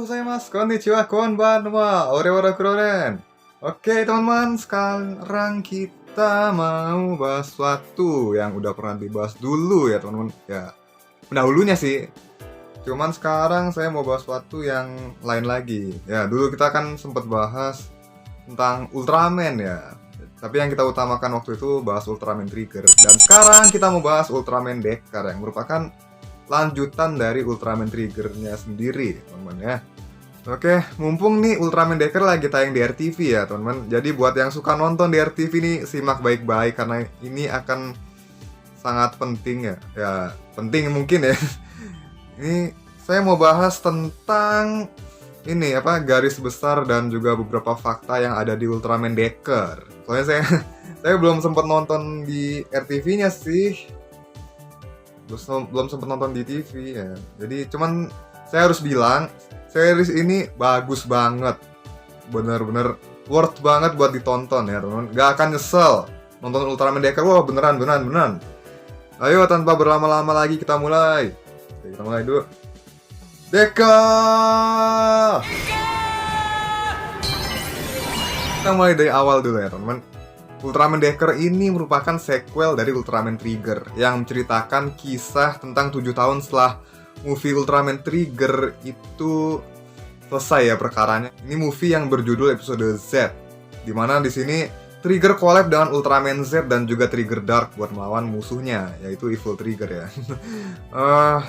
gozaimasu, konnichiwa, konbanwa, orewa kuroren. Oke teman-teman, sekarang kita mau bahas sesuatu yang udah pernah dibahas dulu ya teman-teman. Ya, pendahulunya sih. Cuman sekarang saya mau bahas sesuatu yang lain lagi. Ya, dulu kita kan sempat bahas tentang Ultraman ya. Tapi yang kita utamakan waktu itu bahas Ultraman Trigger. Dan sekarang kita mau bahas Ultraman Decker yang merupakan lanjutan dari Ultraman Trigger-nya sendiri, teman-teman ya. Oke, mumpung nih Ultraman Decker lagi tayang di RTV ya, teman-teman. Jadi buat yang suka nonton di RTV nih, simak baik-baik karena ini akan sangat penting ya. Ya, penting mungkin ya. Ini saya mau bahas tentang ini apa garis besar dan juga beberapa fakta yang ada di Ultraman Decker. Soalnya saya belum sempat nonton di RTV-nya sih. Belum sempat nonton di TV ya. Jadi cuman saya harus bilang series ini bagus banget. Bener-bener worth banget buat ditonton ya teman-teman. Gak akan nyesel nonton Ultraman Decker. Wah beneran. Ayo tanpa berlama-lama lagi kita mulai. Oke, kita mulai dulu. Decker! Kita mulai dari awal dulu ya teman-teman. Ultraman Decker ini merupakan sequel dari Ultraman Trigger yang menceritakan kisah tentang 7 tahun setelah movie Ultraman Trigger itu selesai ya perkaranya. Ini movie yang berjudul episode Z, dimana di sini Trigger collab dengan Ultraman Z dan juga Trigger Dark buat melawan musuhnya, yaitu Evil Trigger ya.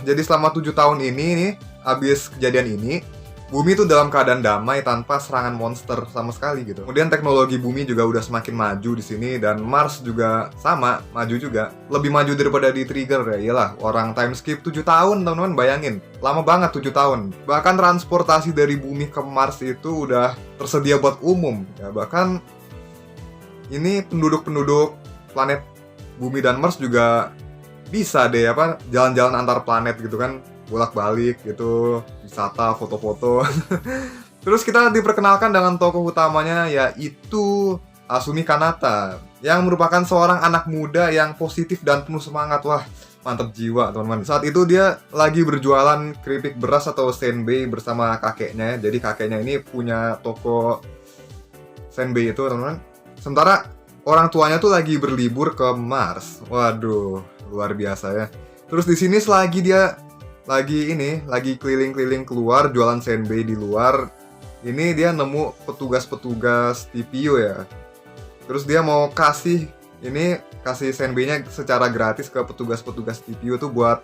Jadi selama 7 tahun ini nih, abis kejadian ini Bumi itu dalam keadaan damai tanpa serangan monster sama sekali gitu. Kemudian teknologi bumi juga udah semakin maju di sini dan Mars juga sama, maju juga. Lebih maju daripada di Trigger ya. Iyalah, orang time skip 7 tahun, teman-teman, bayangin. Lama banget 7 tahun. Bahkan transportasi dari bumi ke Mars itu udah tersedia buat umum. Ya, bahkan ini penduduk-penduduk planet bumi dan Mars juga bisa deh apa jalan-jalan antar planet gitu kan. Bolak-balik gitu, wisata, foto-foto. Terus kita diperkenalkan dengan tokoh utamanya yaitu Asumi Kanata yang merupakan seorang anak muda yang positif dan penuh semangat. Wah, mantep jiwa teman-teman. Saat itu dia lagi berjualan keripik beras atau senbei bersama kakeknya. Jadi kakeknya ini punya toko senbei itu teman-teman. Sementara orang tuanya tuh lagi berlibur ke Mars. Waduh, luar biasa ya. Terus di sini selagi dia lagi keliling-keliling keluar jualan senbei di luar, ini dia nemu petugas-petugas TPU ya. Terus dia mau kasih senbeinya secara gratis ke petugas-petugas TPU tuh buat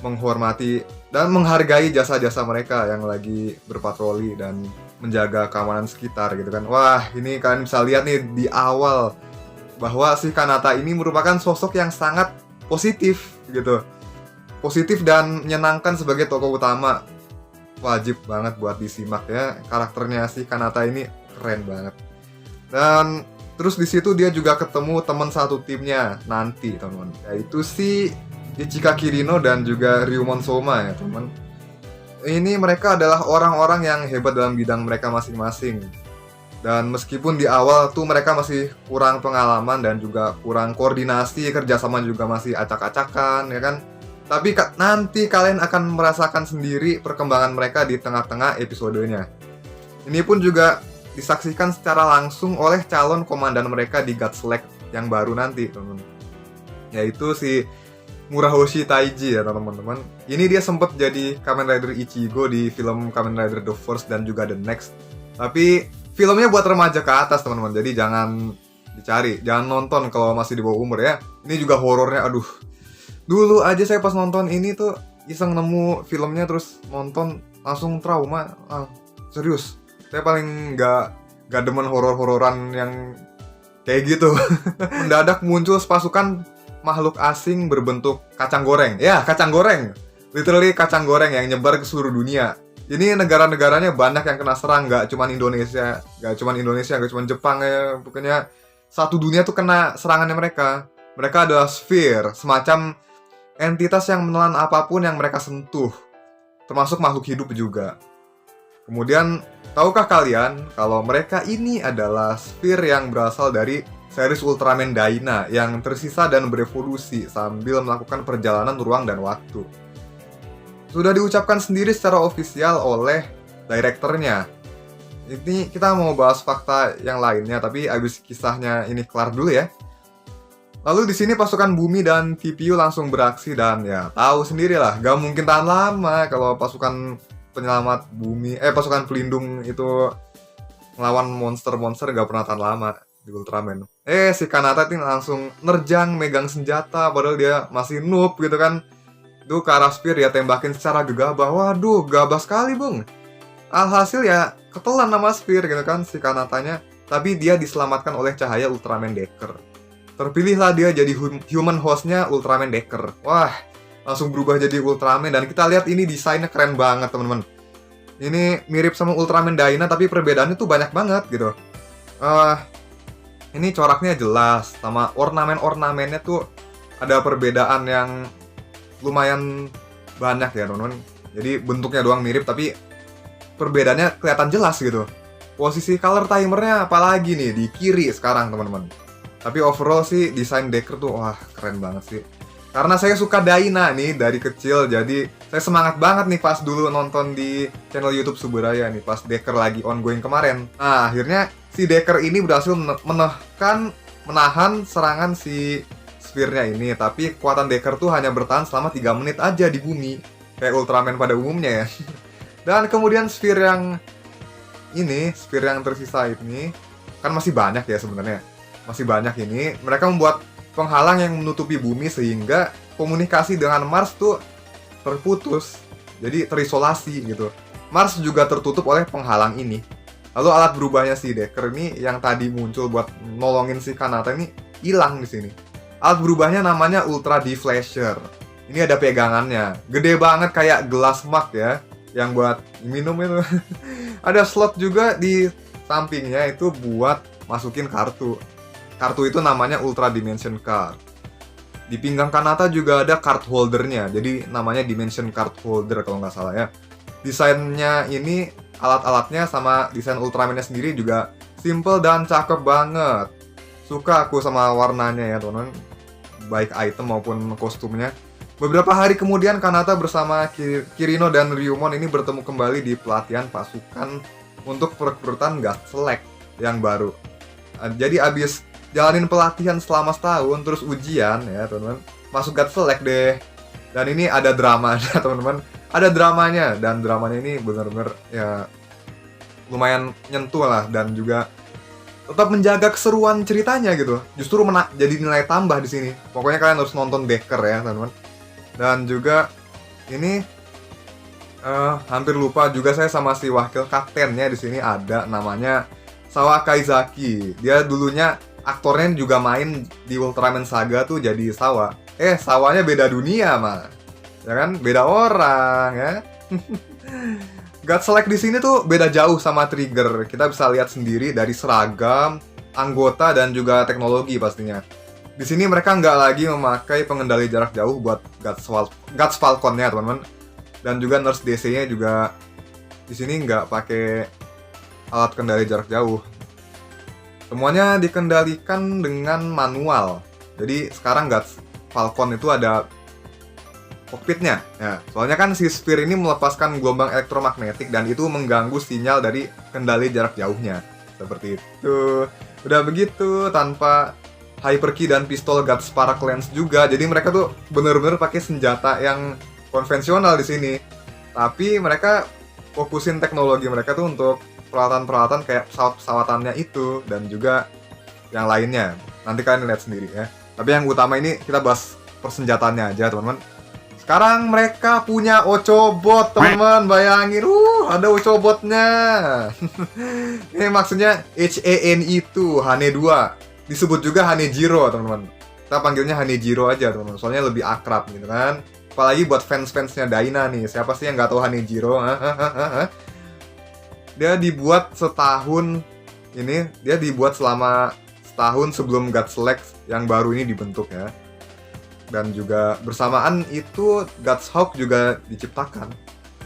menghormati dan menghargai jasa-jasa mereka yang lagi berpatroli dan menjaga keamanan sekitar gitu kan. Wah, ini kalian bisa lihat nih di awal bahwa si Kanata ini merupakan sosok yang sangat positif gitu. Positif dan menyenangkan sebagai tokoh utama. Wajib banget buat disimak ya. Karakternya si Kanata ini keren banget. Dan terus di situ dia juga ketemu teman satu timnya nanti, teman-teman. Yaitu si Ichika Kirino dan juga Ryumon Soma ya, teman. Ini mereka adalah orang-orang yang hebat dalam bidang mereka masing-masing. Dan meskipun di awal tuh mereka masih kurang pengalaman dan juga kurang koordinasi, kerjasama juga masih acak-acakan ya kan. Tapi nanti kalian akan merasakan sendiri perkembangan mereka di tengah-tengah episodenya. Ini pun juga disaksikan secara langsung oleh calon komandan mereka di Godselect yang baru nanti, teman-teman. Yaitu si Murahoshi Taiji ya, teman-teman. Ini dia sempat jadi Kamen Rider Ichigo di film Kamen Rider The Force dan juga The Next. Tapi filmnya buat remaja ke atas, teman-teman. Jadi jangan dicari, jangan nonton kalau masih di bawah umur ya. Ini juga horornya, aduh. Dulu aja saya pas nonton ini tuh iseng nemu filmnya terus nonton langsung trauma. Serius, saya paling gak demen horor-hororan yang kayak gitu. Mendadak muncul sepasukan makhluk asing berbentuk kacang goreng. Ya, kacang goreng. Literally kacang goreng yang nyebar ke seluruh dunia. Ini negara-negaranya banyak yang kena serang, gak cuma Indonesia, gak cuma Jepang ya. Pokoknya satu dunia tuh kena serangannya mereka. Mereka adalah sphere, semacam entitas yang menelan apapun yang mereka sentuh, termasuk makhluk hidup juga. Kemudian, tahukah kalian kalau mereka ini adalah sphere yang berasal dari series Ultraman Dyna yang tersisa dan berevolusi sambil melakukan perjalanan ruang dan waktu. Sudah diucapkan sendiri secara ofisial oleh directornya. Ini kita mau bahas fakta yang lainnya, tapi abis kisahnya ini kelar dulu ya. Lalu di sini pasukan bumi dan TPU langsung beraksi dan ya tahu sendirilah, gak mungkin tahan lama kalau pasukan penyelamat bumi, pasukan pelindung itu ngelawan monster-monster gak pernah tahan lama di Ultraman. Si Kanata ini langsung nerjang megang senjata padahal dia masih noob gitu kan. Itu ke arah Spear dia tembakin secara gegabah. Waduh, gabah sekali bung. Alhasil ya ketelan nama Spear gitu kan si Kanatanya. Tapi dia diselamatkan oleh cahaya Ultraman Decker. Terpilihlah dia jadi human hostnya Ultraman Decker. Wah, langsung berubah jadi Ultraman. Dan kita lihat ini desainnya keren banget teman-teman. Ini mirip sama Ultraman Dyna tapi perbedaannya tuh banyak banget gitu. Ini coraknya jelas, sama ornamen-ornamennya tuh ada perbedaan yang lumayan banyak ya teman-teman. Jadi bentuknya doang mirip tapi perbedaannya kelihatan jelas gitu. Posisi color timernya apalagi nih di kiri sekarang teman-teman. Tapi overall sih desain Decker tuh wah keren banget sih. Karena saya suka Dyna nih dari kecil, jadi saya semangat banget nih pas dulu nonton di channel YouTube Suburaya nih pas Decker lagi ongoing kemarin. Nah akhirnya si Decker ini berhasil menahan serangan si Sphere-nya ini. Tapi kekuatan Decker tuh hanya bertahan selama 3 menit aja di bumi, kayak Ultraman pada umumnya ya. Dan kemudian Sphere yang tersisa ini kan masih banyak ya sebenarnya. Masih banyak ini. Mereka membuat penghalang yang menutupi bumi sehingga komunikasi dengan Mars tuh terputus. Jadi terisolasi gitu. Mars juga tertutup oleh penghalang ini. Lalu alat berubahnya si Decker ini yang tadi muncul buat nolongin si Kanata ini hilang di sini. Alat berubahnya namanya Ultra Deflasher. Ini ada pegangannya. Gede banget kayak gelas mug ya. Yang buat minum itu. Ada slot juga di sampingnya itu buat masukin kartu. Kartu itu namanya Ultra Dimension Card. Di pinggang Kanata juga ada card holdernya. Jadi namanya Dimension Card Holder kalau nggak salah ya. Desainnya ini, alat-alatnya sama desain Ultraman-nya sendiri juga simple dan cakep banget. Suka aku sama warnanya ya teman-teman. Baik item maupun kostumnya. Beberapa hari kemudian Kanata bersama Kirino dan Ryumon ini bertemu kembali di pelatihan pasukan untuk perekrutan God Select yang baru. Jadi abis jalanin pelatihan selama setahun terus ujian ya teman-teman, masuk God Select deh. Dan ini ada dramanya teman-teman, ada dramanya dan dramanya ini benar-benar ya lumayan nyentuh lah dan juga tetap menjaga keseruan ceritanya gitu. Justru jadi nilai tambah di sini. Pokoknya kalian harus nonton Decker ya teman-teman. Dan juga ini hampir lupa juga saya sama si wakil kaptennya di sini ada namanya Sawa Kaizaki. Dia dulunya aktornya juga main di Ultraman Saga tuh jadi Sawa. Sawanya beda dunia mah. Ya kan? Beda orang ya. God Select di sini tuh beda jauh sama Trigger. Kita bisa lihat sendiri dari seragam, anggota dan juga teknologi pastinya. Di sini mereka nggak lagi memakai pengendali jarak jauh buat Guts Falcon-nya teman-teman. Dan juga Nurse DC-nya juga di sini nggak pakai alat kendali jarak jauh. Semuanya dikendalikan dengan manual. Jadi sekarang Guts Falcon itu ada cockpitnya. Ya, soalnya kan si Sphere ini melepaskan gelombang elektromagnetik dan itu mengganggu sinyal dari kendali jarak jauhnya. Seperti itu. Udah begitu tanpa Hyperkey dan pistol Guts Spark Lens juga. Jadi mereka tuh bener-bener pakai senjata yang konvensional di sini. Tapi mereka fokusin teknologi mereka tuh untuk peralatan-peralatan kayak pesawat-pesawatannya itu dan juga yang lainnya. Nanti kalian lihat sendiri ya. Tapi yang utama ini kita bahas persenjataannya aja, teman-teman. Sekarang mereka punya Ochobot, teman-teman. Bayangin, ada Ochobotnya. Ini maksudnya HANE itu, Hane 2. Disebut juga Hanejiro, teman-teman. Kita panggilnya Hanejiro aja, teman-teman. Soalnya lebih akrab gitu kan. Apalagi buat fans-fansnya Dyna nih. Siapa sih yang nggak tahu Hanejiro? Dia dibuat setahun ini. Dia dibuat selama setahun sebelum God Select yang baru ini dibentuk ya. Dan juga bersamaan itu Guts Hawk juga diciptakan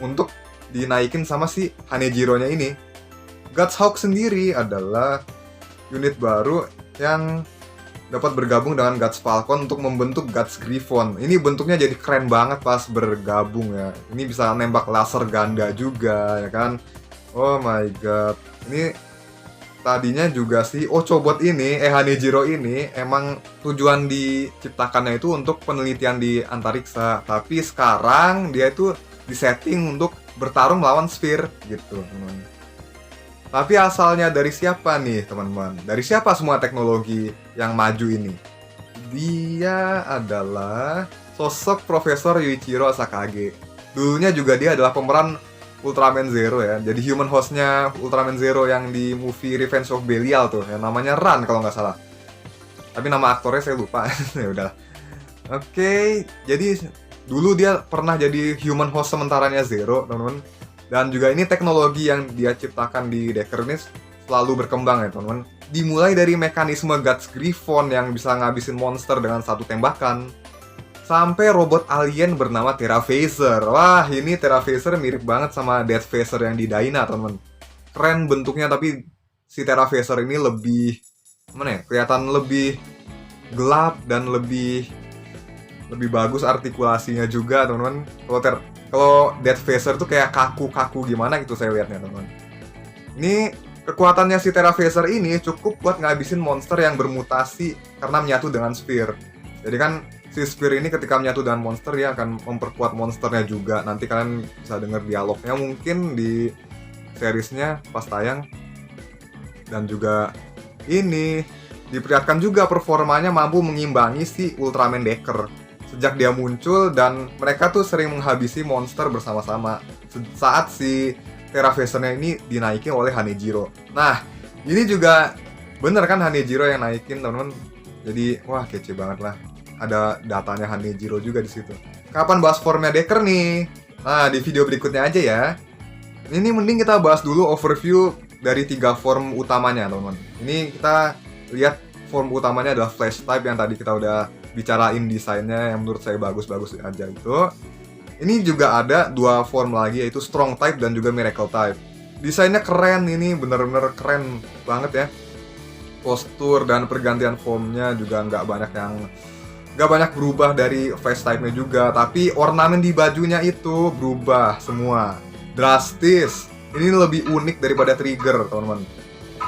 untuk dinaikin sama si Hanejiro-nya ini. Guts Hawk sendiri adalah unit baru yang dapat bergabung dengan Guts Falcon untuk membentuk Guts Griffon. Ini bentuknya jadi keren banget pas bergabung ya. Ini bisa nembak laser ganda juga ya kan. Oh my god. Ini tadinya juga si Ochobot ini, Hanejiro ini emang tujuan diciptakannya itu untuk penelitian di antariksa. Tapi sekarang dia itu disetting untuk bertarung melawan Sphere gitu, teman. Tapi asalnya dari siapa nih, teman-teman? Dari siapa semua teknologi yang maju ini? Dia adalah sosok Profesor Yuichiro Sakage. Dulunya juga dia adalah pemeran Ultraman Zero ya. Jadi human hostnya Ultraman Zero yang di movie Revenge of Belial tuh, yang namanya Ran kalau nggak salah. Tapi nama aktornya saya lupa. Ya udah. Oke, jadi dulu dia pernah jadi human host sementaranya Zero, teman-teman. Dan juga ini teknologi yang dia ciptakan di Decker ini selalu berkembang ya, teman-teman. Dimulai dari mekanisme Guts Griffon yang bisa ngabisin monster dengan satu tembakan, sampai robot alien bernama Terra Phaser. Wah, ini Terra Phaser mirip banget sama Death Phaser yang di Dyna, teman. Keren bentuknya, tapi si Terra Phaser ini lebih kelihatan lebih gelap dan lebih bagus artikulasinya juga, teman-teman. Kalau Death Phaser tuh kayak kaku-kaku gimana gitu saya lihatnya, teman-teman. Ini kekuatannya si Terra Phaser ini cukup buat ngabisin monster yang bermutasi karena menyatu dengan Sphere. Jadi kan si Sphere ini ketika menyatu dengan monster dia akan memperkuat monsternya juga. Nanti kalian bisa denger dialognya mungkin di seriesnya pas tayang. Dan juga ini diperlihatkan juga performanya mampu mengimbangi si Ultraman Decker sejak dia muncul, dan mereka tuh sering menghabisi monster bersama-sama saat si Terra Phaser-nya ini dinaikin oleh Hanejiro. Nah, ini juga bener kan Hanejiro yang naikin, teman-teman. Jadi, wah kece banget lah. Ada datanya Hanejiro juga di situ. Kapan bahas formnya Decker nih? Nah, di video berikutnya aja ya. Ini mending kita bahas dulu overview dari 3 form utamanya, teman-teman. Ini kita lihat form utamanya adalah Flash Type yang tadi kita udah bicarain desainnya yang menurut saya bagus-bagus aja itu. Ini juga ada 2 form lagi, yaitu Strong Type dan juga Miracle Type. Desainnya keren, ini bener-bener keren banget ya. Postur dan pergantian formnya juga nggak banyak berubah dari face type-nya juga, tapi ornamen di bajunya itu berubah semua. Drastis. Ini lebih unik daripada Trigger, teman-teman.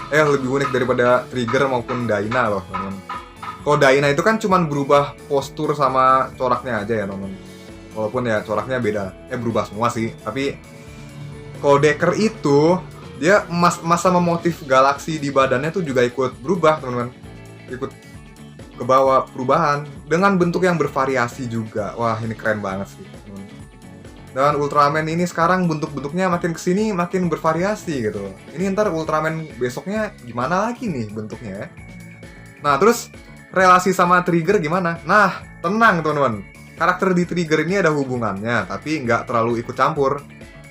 Lebih unik daripada Trigger maupun Dyna loh, teman-teman. Kalau Dyna itu kan cuman berubah postur sama coraknya aja ya, teman-teman. Walaupun ya coraknya beda, berubah semua sih. Tapi kalau Decker itu dia masa motif galaksi di badannya tuh juga ikut berubah, teman-teman. Ikut ke bawah perubahan dengan bentuk yang bervariasi juga. Wah, ini keren banget sih, teman-teman. Dan Ultraman ini sekarang bentuk-bentuknya makin kesini makin bervariasi gitu. Ini ntar Ultraman besoknya gimana lagi nih bentuknya ya. Nah, terus relasi sama Trigger gimana? Nah, tenang teman-teman. Karakter di Trigger ini ada hubungannya, tapi nggak terlalu ikut campur.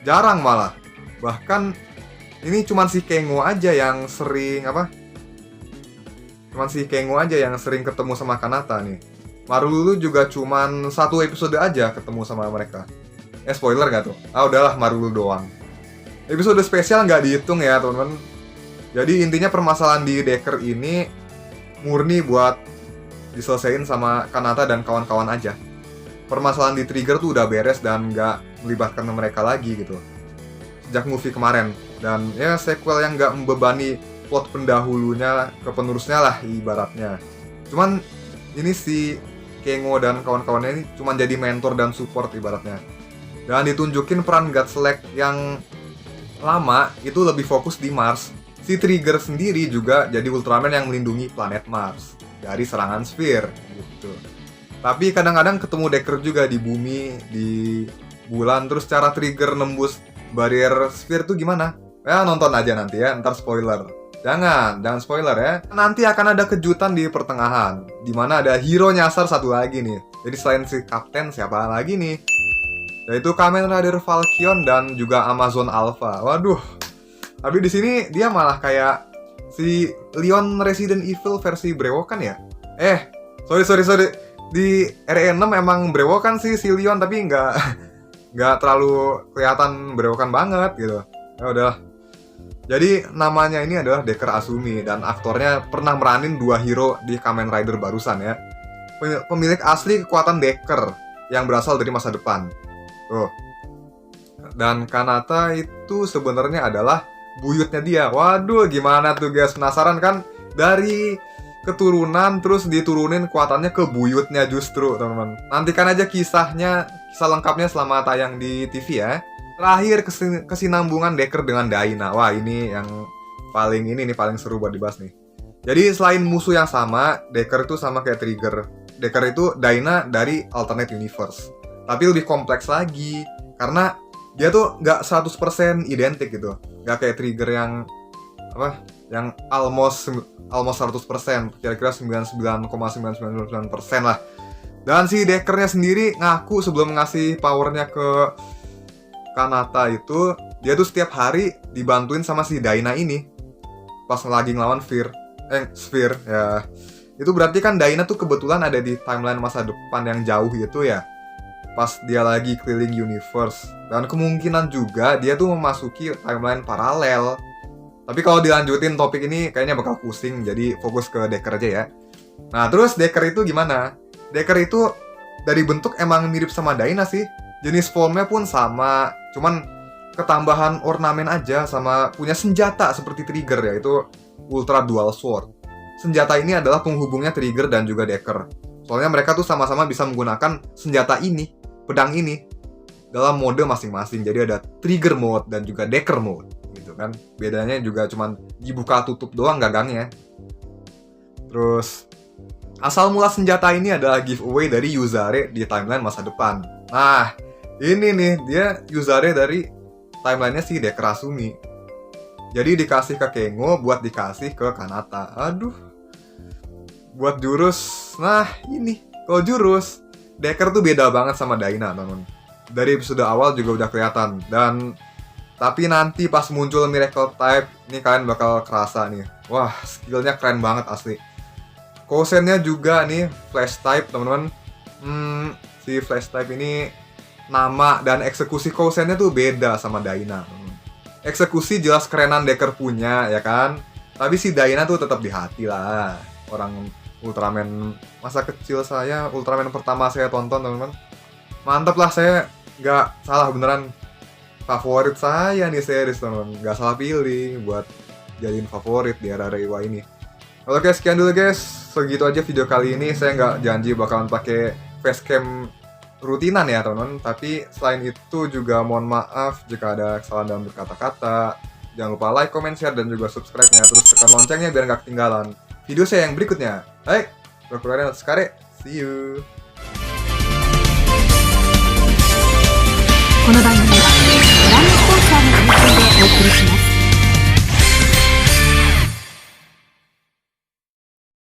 Jarang malah. Bahkan ini cuman si Kengo aja yang sering ketemu sama Kanata nih. Marulu juga cuman 1 episode aja ketemu sama mereka. Spoiler gak tuh? Udahlah, Marulu doang. Episode spesial nggak dihitung ya teman-teman. Jadi intinya permasalahan di Decker ini murni buat diselesain sama Kanata dan kawan-kawan aja. Permasalahan di Trigger tuh udah beres dan nggak melibatkan mereka lagi gitu sejak movie kemarin. Dan ya sequel yang nggak membebani plot pendahulunya ke penerusnya lah ibaratnya. Cuman ini si Kengo dan kawan-kawannya ini cuman jadi mentor dan support ibaratnya. Dan ditunjukin peran Godslack yang lama itu lebih fokus di Mars. Si Trigger sendiri juga jadi Ultraman yang melindungi planet Mars dari serangan Sphere gitu. Tapi kadang-kadang ketemu Decker juga di bumi, di bulan. Terus cara Trigger nembus barrier Sphere tuh gimana? Ya nonton aja nanti ya, ntar spoiler. Jangan spoiler ya. Nanti akan ada kejutan di pertengahan, dimana ada hero nyasar satu lagi nih. Jadi selain si Kapten, siapa lagi nih? Yaitu Kamen Rider Falchion dan juga Amazon Alpha. Waduh. Tapi di sini dia malah kayak si Leon Resident Evil versi brewokan ya? Sorry. Di RE6 emang brewokan sih si Leon, tapi nggak terlalu kelihatan brewokan banget gitu. Ya udah. Jadi namanya ini adalah Decker Asumi dan aktornya pernah meranin 2 hero di Kamen Rider barusan ya. Pemilik asli kekuatan Decker yang berasal dari masa depan. Tuh. dan Kanata itu sebenarnya adalah buyutnya dia. Waduh, gimana tuh guys? Penasaran kan? Dari keturunan terus diturunin kekuatannya ke buyutnya justru, teman-teman. Nantikan aja kisah lengkapnya selama tayang di TV ya. Terakhir kesinambungan Decker dengan Daina. Wah, ini yang paling seru buat dibahas nih. Jadi selain musuh yang sama, Decker itu sama kayak Trigger. Decker itu Daina dari alternate universe. Tapi lebih kompleks lagi karena dia tuh nggak 100% identik gitu. Nggak kayak Trigger yang yang almost 100%, kira-kira 99,999% lah. Dan si Deckernya sendiri ngaku sebelum ngasih powernya ke Kanata itu, dia tuh setiap hari dibantuin sama si Daina ini pas lagi ngelawan Sphere ya. Itu berarti kan Daina tuh kebetulan ada di timeline masa depan yang jauh itu ya, pas dia lagi keliling universe. Dan kemungkinan juga dia tuh memasuki timeline paralel. Tapi kalau dilanjutin topik ini kayaknya bakal pusing, jadi fokus ke Decker aja ya. Nah, terus Decker itu gimana? Decker itu dari bentuk emang mirip sama Daina sih. Jenis formnya pun sama, cuman ketambahan ornamen aja sama punya senjata seperti Trigger, yaitu Ultra Dual Sword. Senjata ini adalah penghubungnya Trigger dan juga Decker. Soalnya mereka tuh sama-sama bisa menggunakan senjata ini, pedang ini, dalam mode masing-masing. Jadi ada Trigger mode dan juga Decker mode gitu kan. Bedanya juga cuman dibuka tutup doang gagangnya. Terus asal mula senjata ini adalah giveaway dari Yuzare di timeline masa depan. Nah, ini nih, dia Yuzare dari timelinenya si Decker Asumi. Jadi dikasih ke Kengo buat dikasih ke Kanata. Aduh. Buat jurus, nah ini. Kalau jurus, Decker tuh beda banget sama Daina, teman. Dari episode awal juga udah kelihatan. Tapi nanti pas muncul Miracle Type, ini kalian bakal kerasa nih. Wah, skillnya keren banget asli. Kousennya juga nih, Flash Type, teman-teman. Si Flash Type ini nama dan eksekusi Kousennya tuh beda sama Daina. Eksekusi jelas kerenan Decker punya, ya kan? Tapi si Daina tuh tetap di hati lah. Orang Ultraman masa kecil saya, Ultraman pertama saya tonton, teman-teman. Mantep lah, saya nggak salah beneran. Favorit saya nih series, teman-teman. Nggak salah pilih buat jadiin favorit di era Reiwa ini. Oke, sekian dulu guys. Segitu aja video kali ini. Saya nggak janji bakalan pakai facecam rutinan ya teman-teman, tapi selain itu juga mohon maaf jika ada kesalahan dalam berkata-kata. Jangan lupa like, comment, share, dan juga subscribe-nya. Terus tekan loncengnya biar nggak ketinggalan video saya yang berikutnya. Baik, Rokuren Atsuskare, see you. この番組